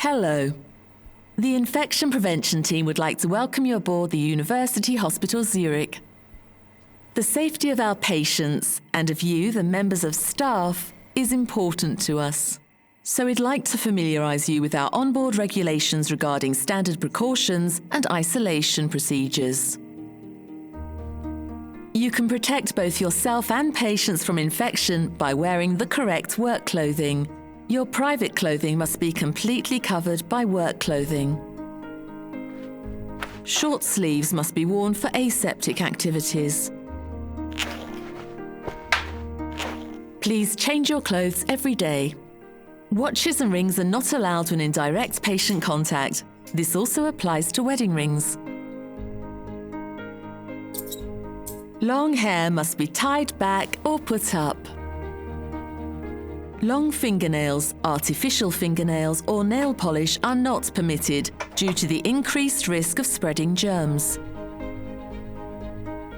Hello. The infection prevention team would like to welcome you aboard the University Hospital of Zürich. The safety of our patients and of you, the members of staff, is important to us. So we'd like to familiarise you with our onboard regulations regarding standard precautions and isolation procedures. You can protect both yourself and patients from infection by wearing the correct work clothing. Your private clothing must be completely covered by work clothing. Short sleeves must be worn for aseptic activities. Please change your clothes every day. Watches and rings are not allowed when in direct patient contact. This also applies to wedding rings. Long hair must be tied back or put up. Long fingernails, artificial fingernails or nail polish are not permitted due to the increased risk of spreading germs.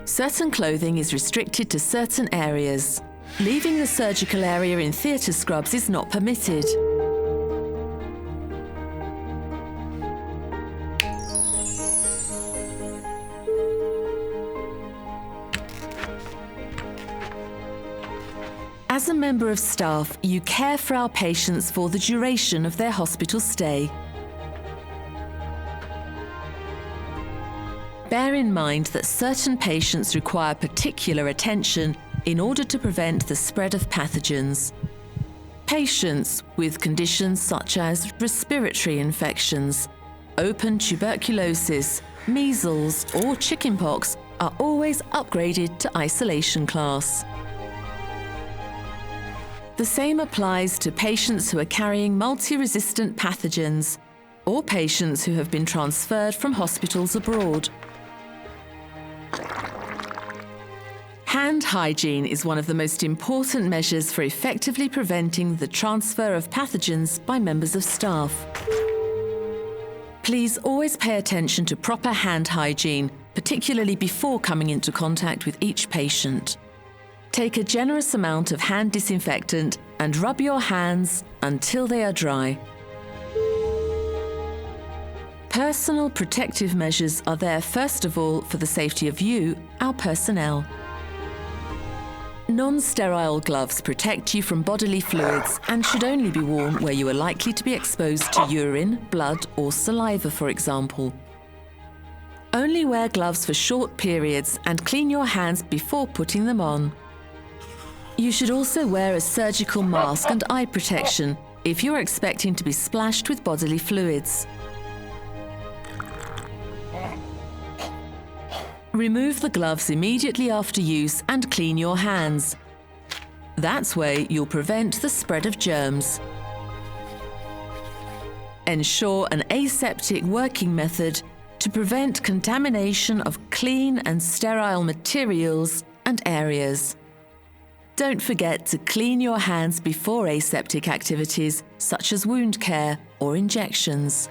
Certain clothing is restricted to certain areas. Leaving the surgical area in theatre scrubs is not permitted. As a member of staff, you care for our patients for the duration of their hospital stay. Bear in mind that certain patients require particular attention in order to prevent the spread of pathogens. Patients with conditions such as respiratory infections, open tuberculosis, measles or chickenpox are always upgraded to isolation class. The same applies to patients who are carrying multi-resistant pathogens or patients who have been transferred from hospitals abroad. Hand hygiene is one of the most important measures for effectively preventing the transfer of pathogens by members of staff. Please always pay attention to proper hand hygiene, particularly before coming into contact with each patient. Take a generous amount of hand disinfectant and rub your hands until they are dry. Personal protective measures are there first of all for the safety of you, our personnel. Non-sterile gloves protect you from bodily fluids and should only be worn where you are likely to be exposed to urine, blood or saliva, for example. Only wear gloves for short periods and clean your hands before putting them on. You should also wear a surgical mask and eye protection if you are expecting to be splashed with bodily fluids. Remove the gloves immediately after use and clean your hands. That way you'll prevent the spread of germs. Ensure an aseptic working method to prevent contamination of clean and sterile materials and areas. Don't forget to clean your hands before aseptic activities such as wound care or injections.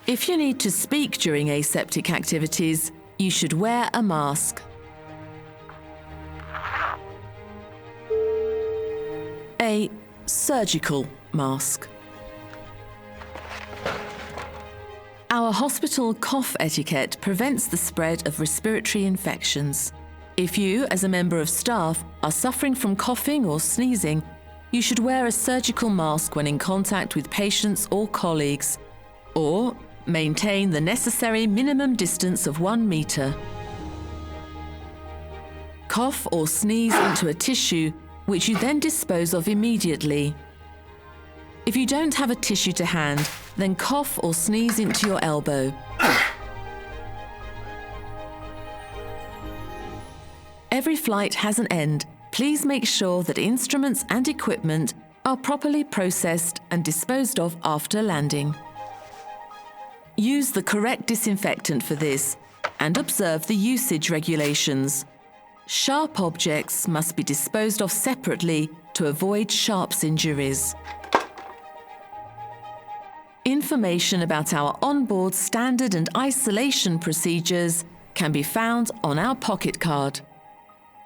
If you need to speak during aseptic activities, you should wear a mask. A surgical mask. Our hospital cough etiquette prevents the spread of respiratory infections. If you, as a member of staff, are suffering from coughing or sneezing, you should wear a surgical mask when in contact with patients or colleagues, or maintain the necessary minimum distance of 1 meter. Cough or sneeze into a tissue, which you then dispose of immediately. If you don't have a tissue to hand, then cough or sneeze into your elbow. Every flight has an end. Please make sure that instruments and equipment are properly processed and disposed of after landing. Use the correct disinfectant for this and observe the usage regulations. Sharp objects must be disposed of separately to avoid sharps injuries. Information about our onboard standard and isolation procedures can be found on our pocket card.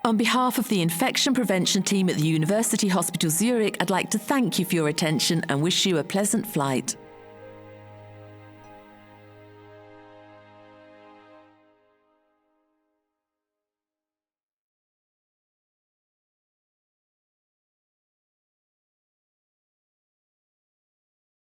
On behalf of the infection prevention team at the University Hospital Zurich, I'd like to thank you for your attention and wish you a pleasant flight.